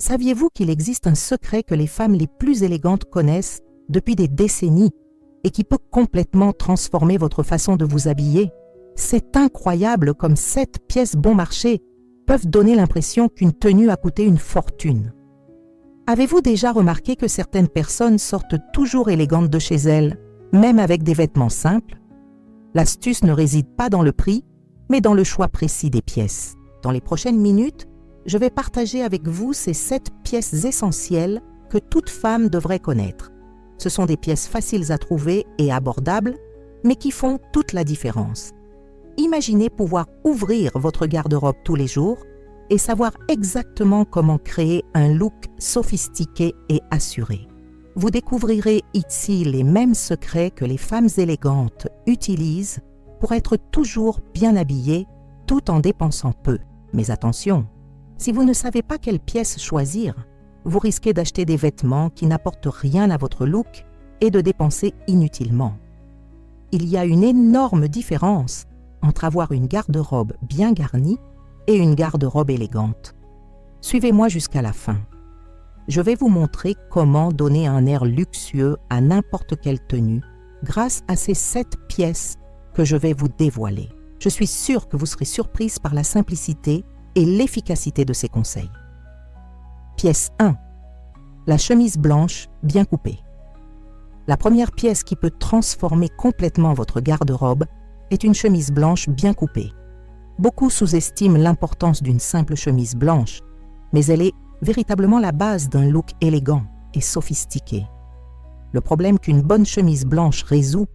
Saviez-vous qu'il existe un secret que les femmes les plus élégantes connaissent depuis des décennies et qui peut complètement transformer votre façon de vous habiller? C'est incroyable comme 7 pièces bon marché peuvent donner l'impression qu'une tenue a coûté une fortune. Avez-vous déjà remarqué que certaines personnes sortent toujours élégantes de chez elles, même avec des vêtements simples? L'astuce ne réside pas dans le prix, mais dans le choix précis des pièces. Dans les prochaines minutes, je vais partager avec vous ces 7 pièces essentielles que toute femme devrait connaître. Ce sont des pièces faciles à trouver et abordables, mais qui font toute la différence. Imaginez pouvoir ouvrir votre garde-robe tous les jours et savoir exactement comment créer un look sophistiqué et assuré. Vous découvrirez ici les mêmes secrets que les femmes élégantes utilisent pour être toujours bien habillées tout en dépensant peu. Mais attention, si vous ne savez pas quelle pièce choisir, vous risquez d'acheter des vêtements qui n'apportent rien à votre look et de dépenser inutilement. Il y a une énorme différence entre avoir une garde-robe bien garnie et une garde-robe élégante. Suivez-moi jusqu'à la fin. Je vais vous montrer comment donner un air luxueux à n'importe quelle tenue grâce à ces 7 pièces que je vais vous dévoiler. Je suis sûre que vous serez surprise par la simplicité et l'efficacité de ces conseils. Pièce 1. La chemise blanche bien coupée. La première pièce qui peut transformer complètement votre garde-robe est une chemise blanche bien coupée. Beaucoup sous-estiment l'importance d'une simple chemise blanche, mais elle est véritablement la base d'un look élégant et sophistiqué. Le problème qu'une bonne chemise blanche résout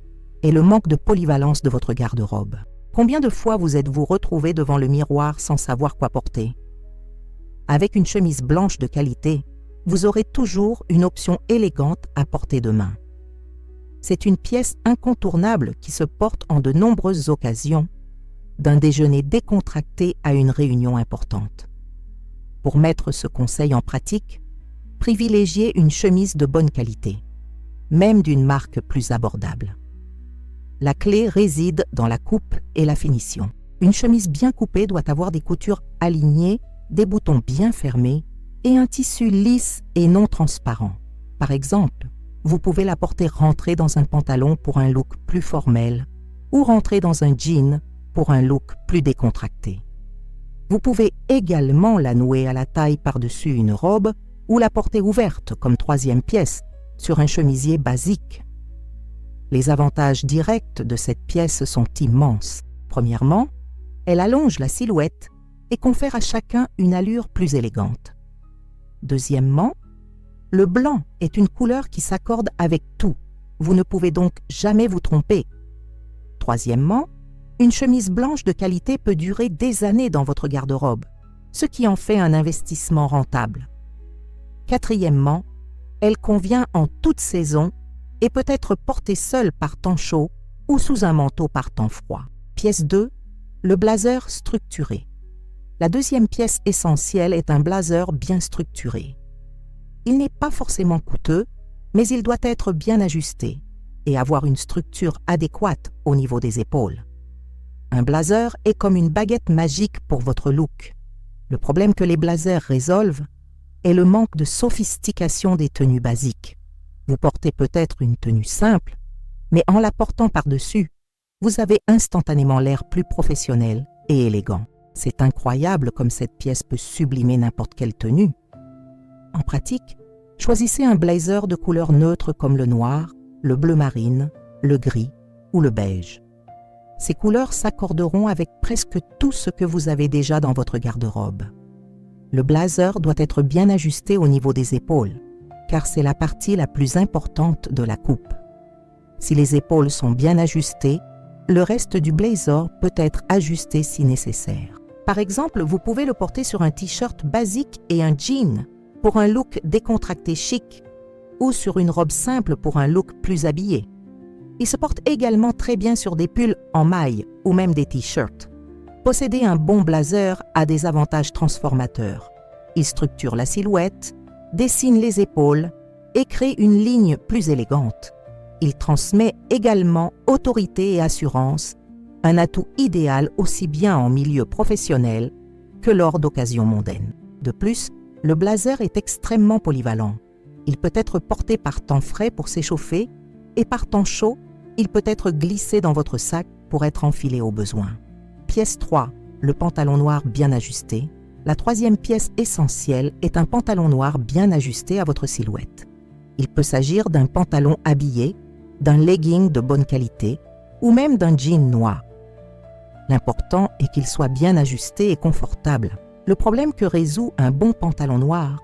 est le manque de polyvalence de votre garde-robe. Combien de fois vous êtes-vous retrouvé devant le miroir sans savoir quoi porter? Avec une chemise blanche de qualité, vous aurez toujours une option élégante à portée de main. C'est une pièce incontournable qui se porte en de nombreuses occasions, d'un déjeuner décontracté à une réunion importante. Pour mettre ce conseil en pratique, privilégiez une chemise de bonne qualité, même d'une marque plus abordable. La clé réside dans la coupe et la finition. Une chemise bien coupée doit avoir des coutures alignées, des boutons bien fermés et un tissu lisse et non transparent. Par exemple, vous pouvez la porter rentrée dans un pantalon pour un look plus formel ou rentrer dans un jean pour un look plus décontracté. Vous pouvez également la nouer à la taille par-dessus une robe ou la porter ouverte comme 3e pièce sur un chemisier basique. Les avantages directs de cette pièce sont immenses. Premièrement, elle allonge la silhouette et confère à chacun une allure plus élégante. Deuxièmement, le blanc est une couleur qui s'accorde avec tout. Vous ne pouvez donc jamais vous tromper. Troisièmement, une chemise blanche de qualité peut durer des années dans votre garde-robe, ce qui en fait un investissement rentable. Quatrièmement, elle convient en toute saison et peut être portée seule par temps chaud ou sous un manteau par temps froid. Pièce 2, le blazer structuré. La deuxième pièce essentielle est un blazer bien structuré. Il n'est pas forcément coûteux, mais il doit être bien ajusté et avoir une structure adéquate au niveau des épaules. Un blazer est comme une baguette magique pour votre look. Le problème que les blazers résolvent est le manque de sophistication des tenues basiques. Vous portez peut-être une tenue simple, mais en la portant par-dessus, vous avez instantanément l'air plus professionnel et élégant. C'est incroyable comme cette pièce peut sublimer n'importe quelle tenue. En pratique, choisissez un blazer de couleur neutre comme le noir, le bleu marine, le gris ou le beige. Ces couleurs s'accorderont avec presque tout ce que vous avez déjà dans votre garde-robe. Le blazer doit être bien ajusté au niveau des épaules, car c'est la partie la plus importante de la coupe. Si les épaules sont bien ajustées, le reste du blazer peut être ajusté si nécessaire. Par exemple, vous pouvez le porter sur un t-shirt basique et un jean pour un look décontracté chic ou sur une robe simple pour un look plus habillé. Il se porte également très bien sur des pulls en maille ou même des t-shirts. Posséder un bon blazer a des avantages transformateurs. Il structure la silhouette, dessine les épaules et crée une ligne plus élégante. Il transmet également autorité et assurance, un atout idéal aussi bien en milieu professionnel que lors d'occasions mondaines. De plus, Le blazer est extrêmement polyvalent. Il peut être porté par temps frais pour s'échauffer et par temps chaud, il peut être glissé dans votre sac pour être enfilé au besoin. Pièce 3, le pantalon noir bien ajusté. La troisième pièce essentielle est un pantalon noir bien ajusté à votre silhouette. Il peut s'agir d'un pantalon habillé, d'un legging de bonne qualité ou même d'un jean noir. L'important est qu'il soit bien ajusté et confortable. Le problème que résout un bon pantalon noir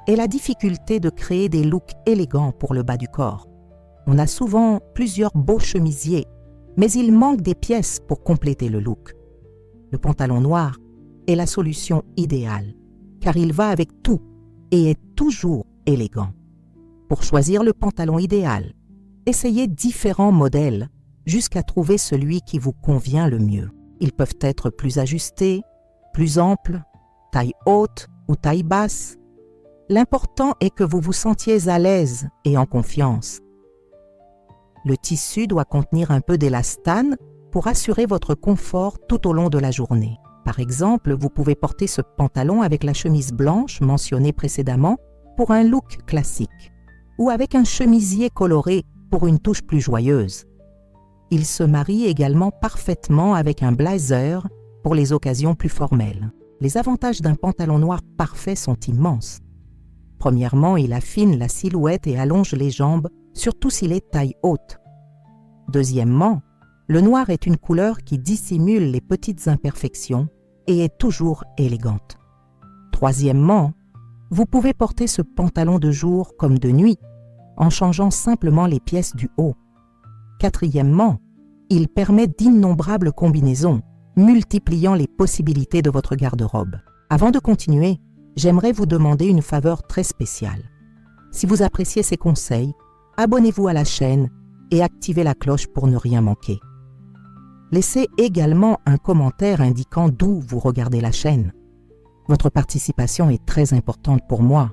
est la difficulté de créer des looks élégants pour le bas du corps. On a souvent plusieurs beaux chemisiers, mais il manque des pièces pour compléter le look. Le pantalon noir est la solution idéale, car il va avec tout et est toujours élégant. Pour choisir le pantalon idéal, essayez différents modèles jusqu'à trouver celui qui vous convient le mieux. Ils peuvent être plus ajustés, plus amples, taille haute ou taille basse. L'important est que vous vous sentiez à l'aise et en confiance. Le tissu doit contenir un peu d'élastane pour assurer votre confort tout au long de la journée. Par exemple, vous pouvez porter ce pantalon avec la chemise blanche mentionnée précédemment pour un look classique, ou avec un chemisier coloré pour une touche plus joyeuse. Il se marie également parfaitement avec un blazer pour les occasions plus formelles. Les avantages d'un pantalon noir parfait sont immenses. Premièrement, il affine la silhouette et allonge les jambes, surtout s'il est taille haute. Deuxièmement, le noir est une couleur qui dissimule les petites imperfections et est toujours élégante. Troisièmement, vous pouvez porter ce pantalon de jour comme de nuit, en changeant simplement les pièces du haut. Quatrièmement, il permet d'innombrables combinaisons, multipliant les possibilités de votre garde-robe. Avant de continuer, j'aimerais vous demander une faveur très spéciale. Si vous appréciez ces conseils, abonnez-vous à la chaîne et activez la cloche pour ne rien manquer. Laissez également un commentaire indiquant d'où vous regardez la chaîne. Votre participation est très importante pour moi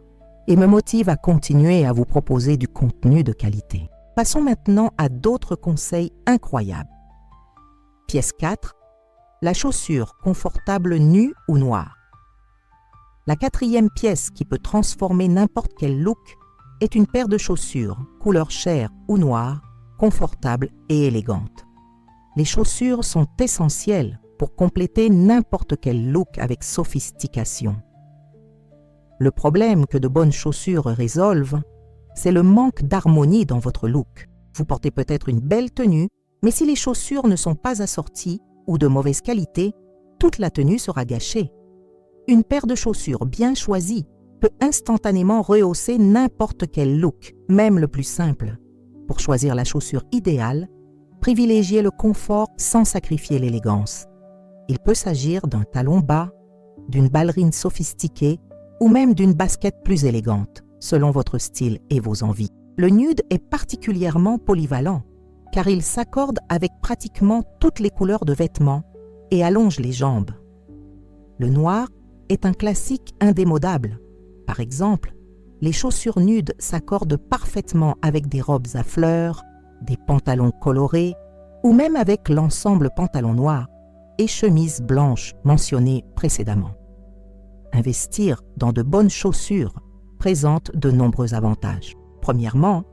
et me motive à continuer à vous proposer du contenu de qualité. Passons maintenant à d'autres conseils incroyables. Pièce 4. La chaussure confortable nue ou noire. La quatrième pièce qui peut transformer n'importe quel look est une paire de chaussures, couleur chair ou noire, confortable et élégante. Les chaussures sont essentielles pour compléter n'importe quel look avec sophistication. Le problème que de bonnes chaussures résolvent, c'est le manque d'harmonie dans votre look. Vous portez peut-être une belle tenue, mais si les chaussures ne sont pas assorties ou de mauvaise qualité, toute la tenue sera gâchée. Une paire de chaussures bien choisie peut instantanément rehausser n'importe quel look, même le plus simple. Pour choisir la chaussure idéale, privilégiez le confort sans sacrifier l'élégance. Il peut s'agir d'un talon bas, d'une ballerine sophistiquée ou même d'une basket plus élégante, selon votre style et vos envies. Le nude est particulièrement polyvalent, car il s'accorde avec pratiquement toutes les couleurs de vêtements et allonge les jambes. Le noir est un classique indémodable. Par exemple, les chaussures nudes s'accordent parfaitement avec des robes à fleurs, des pantalons colorés ou même avec l'ensemble pantalon noir et chemise blanche mentionnée précédemment. Investir dans de bonnes chaussures présente de nombreux avantages. Premièrement,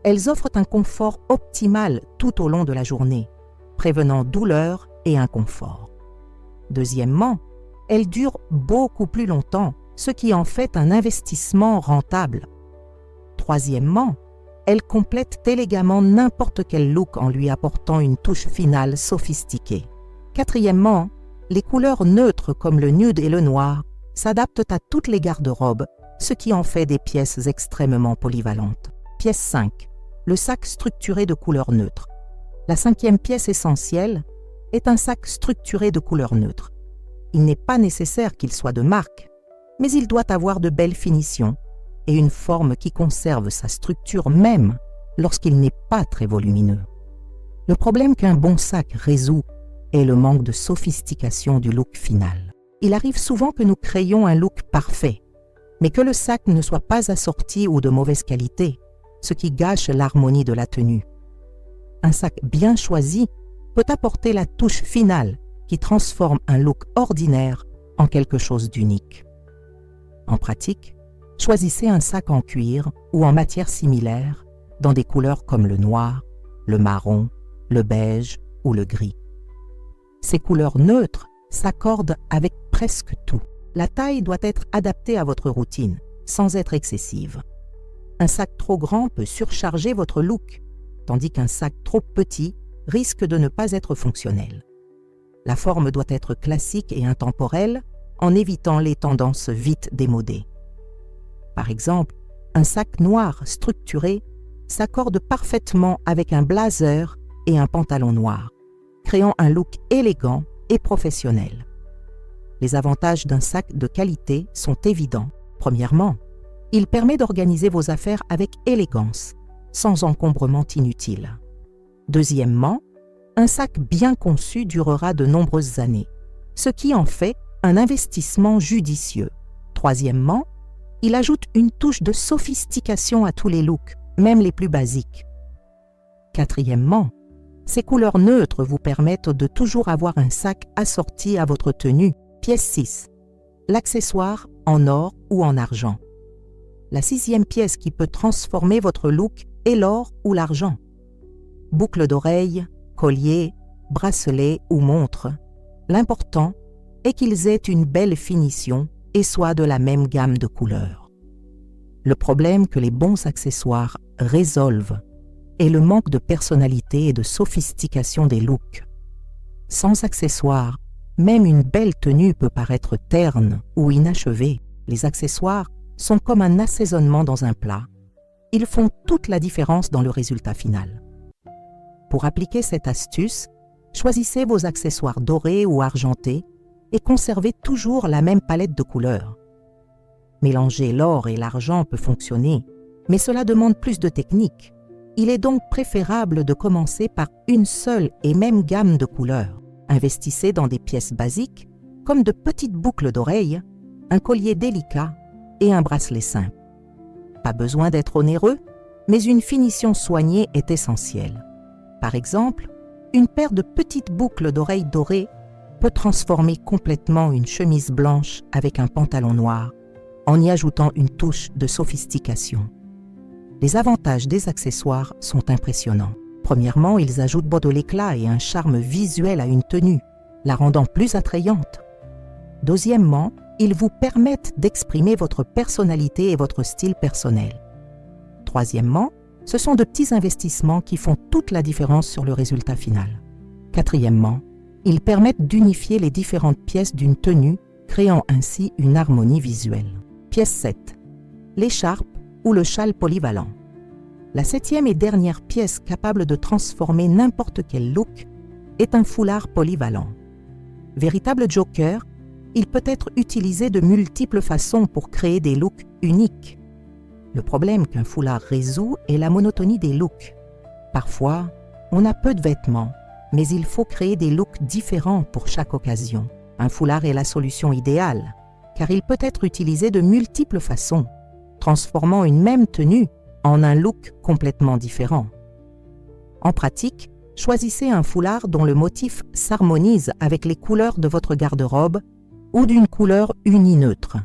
elles offrent un confort optimal tout au long de la journée, prévenant douleur et inconfort. Deuxièmement, elles durent beaucoup plus longtemps, ce qui en fait un investissement rentable. Troisièmement, elles complètent élégamment n'importe quel look en lui apportant une touche finale sophistiquée. Quatrièmement, les couleurs neutres comme le nude et le noir s'adaptent à toutes les garde-robes, ce qui en fait des pièces extrêmement polyvalentes. Pièce 5. Le sac structuré de couleur neutre. La cinquième pièce essentielle est un sac structuré de couleur neutre. Il n'est pas nécessaire qu'il soit de marque, mais il doit avoir de belles finitions et une forme qui conserve sa structure même lorsqu'il n'est pas très volumineux. Le problème qu'un bon sac résout est le manque de sophistication du look final. Il arrive souvent que nous créions un look parfait, mais que le sac ne soit pas assorti ou de mauvaise qualité, ce qui gâche l'harmonie de la tenue. Un sac bien choisi peut apporter la touche finale qui transforme un look ordinaire en quelque chose d'unique. En pratique, choisissez un sac en cuir ou en matière similaire dans des couleurs comme le noir, le marron, le beige ou le gris. Ces couleurs neutres s'accordent avec presque tout. La taille doit être adaptée à votre routine, sans être excessive. Un sac trop grand peut surcharger votre look, tandis qu'un sac trop petit risque de ne pas être fonctionnel. La forme doit être classique et intemporelle en évitant les tendances vite démodées. Par exemple, un sac noir structuré s'accorde parfaitement avec un blazer et un pantalon noir, créant un look élégant et professionnel. Les avantages d'un sac de qualité sont évidents. Premièrement, il permet d'organiser vos affaires avec élégance, sans encombrement inutile. Deuxièmement, un sac bien conçu durera de nombreuses années, ce qui en fait un investissement judicieux. Troisièmement, il ajoute une touche de sophistication à tous les looks, même les plus basiques. Quatrièmement, ces couleurs neutres vous permettent de toujours avoir un sac assorti à votre tenue. Pièce 6. L'accessoire en or ou en argent. La sixième pièce qui peut transformer votre look est l'or ou l'argent. Boucles d'oreilles, colliers, bracelets ou montres. L'important est qu'ils aient une belle finition et soient de la même gamme de couleurs. Le problème que les bons accessoires résolvent est le manque de personnalité et de sophistication des looks. Sans accessoires, même une belle tenue peut paraître terne ou inachevée. Les accessoires sont comme un assaisonnement dans un plat. Ils font toute la différence dans le résultat final. Pour appliquer cette astuce, choisissez vos accessoires dorés ou argentés et conservez toujours la même palette de couleurs. Mélanger l'or et l'argent peut fonctionner, mais cela demande plus de technique. Il est donc préférable de commencer par une seule et même gamme de couleurs. Investissez dans des pièces basiques, comme de petites boucles d'oreilles, un collier délicat et un bracelet simple. Pas besoin d'être onéreux, mais une finition soignée est essentielle. Par exemple, une paire de petites boucles d'oreilles dorées peut transformer complètement une chemise blanche avec un pantalon noir, en y ajoutant une touche de sophistication. Les avantages des accessoires sont impressionnants. Premièrement, ils ajoutent de l'éclat et un charme visuel à une tenue, la rendant plus attrayante. Deuxièmement, ils vous permettent d'exprimer votre personnalité et votre style personnel. Troisièmement, ce sont de petits investissements qui font toute la différence sur le résultat final. Quatrièmement, ils permettent d'unifier les différentes pièces d'une tenue, créant ainsi une harmonie visuelle. Pièce 7. L'écharpe ou le châle polyvalent. La septième et dernière pièce capable de transformer n'importe quel look est un foulard polyvalent. Véritable joker, il peut être utilisé de multiples façons pour créer des looks uniques. Le problème qu'un foulard résout est la monotonie des looks. Parfois, on a peu de vêtements, mais il faut créer des looks différents pour chaque occasion. Un foulard est la solution idéale, car il peut être utilisé de multiples façons, transformant une même tenue en un look complètement différent. En pratique, choisissez un foulard dont le motif s'harmonise avec les couleurs de votre garde-robe ou d'une couleur uni-neutre.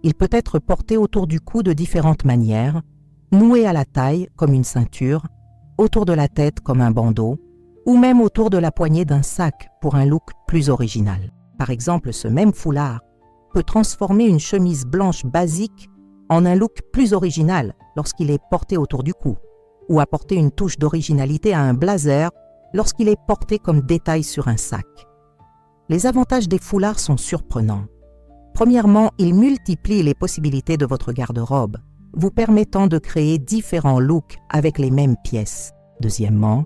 Il peut être porté autour du cou de différentes manières, noué à la taille comme une ceinture, autour de la tête comme un bandeau, ou même autour de la poignée d'un sac pour un look plus original. Par exemple, ce même foulard peut transformer une chemise blanche basique en un look plus original lorsqu'il est porté autour du cou, ou apporter une touche d'originalité à un blazer lorsqu'il est porté comme détail sur un sac. Les avantages des foulards sont surprenants. Premièrement, ils multiplient les possibilités de votre garde-robe, vous permettant de créer différents looks avec les mêmes pièces. Deuxièmement,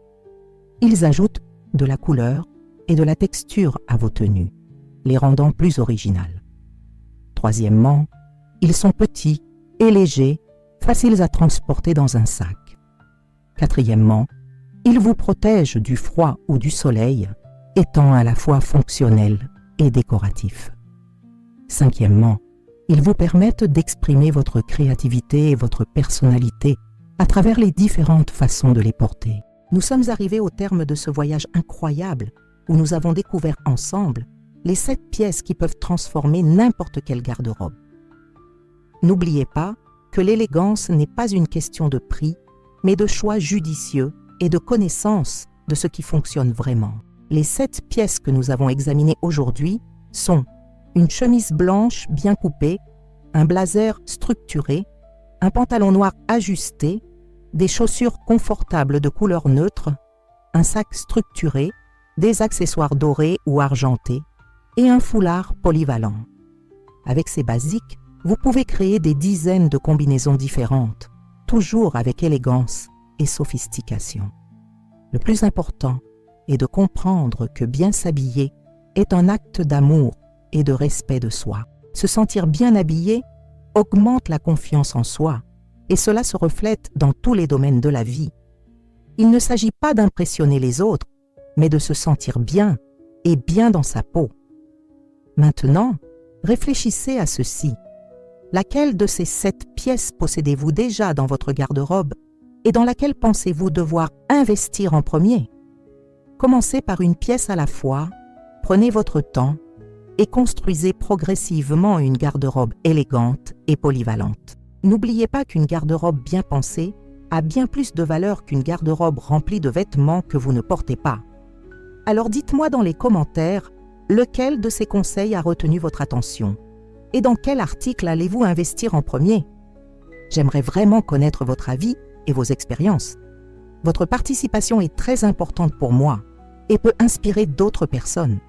ils ajoutent de la couleur et de la texture à vos tenues, les rendant plus originales. Troisièmement, ils sont petits et légers, faciles à transporter dans un sac. Quatrièmement, ils vous protègent du froid ou du soleil, étant à la fois fonctionnels et décoratifs. Cinquièmement, ils vous permettent d'exprimer votre créativité et votre personnalité à travers les différentes façons de les porter. Nous sommes arrivés au terme de ce voyage incroyable où nous avons découvert ensemble les 7 pièces qui peuvent transformer n'importe quelle garde-robe. N'oubliez pas que l'élégance n'est pas une question de prix, mais de choix judicieux et de connaissance de ce qui fonctionne vraiment. Les 7 pièces que nous avons examinées aujourd'hui sont une chemise blanche bien coupée, un blazer structuré, un pantalon noir ajusté, des chaussures confortables de couleur neutre, un sac structuré, des accessoires dorés ou argentés et un foulard polyvalent. Avec ces basiques, vous pouvez créer des dizaines de combinaisons différentes, toujours avec élégance et sophistication. Le plus important est de comprendre que bien s'habiller est un acte d'amour et de respect de soi. Se sentir bien habillé augmente la confiance en soi et cela se reflète dans tous les domaines de la vie. Il ne s'agit pas d'impressionner les autres, mais de se sentir bien et bien dans sa peau. Maintenant, réfléchissez à ceci. Laquelle de ces 7 pièces possédez-vous déjà dans votre garde-robe et dans laquelle pensez-vous devoir investir en premier? Commencez par une pièce à la fois, prenez votre temps et construisez progressivement une garde-robe élégante et polyvalente. N'oubliez pas qu'une garde-robe bien pensée a bien plus de valeur qu'une garde-robe remplie de vêtements que vous ne portez pas. Alors dites-moi dans les commentaires lequel de ces conseils a retenu votre attention et dans quel article allez-vous investir en premier. J'aimerais vraiment connaître votre avis et vos expériences. Votre participation est très importante pour moi et peut inspirer d'autres personnes.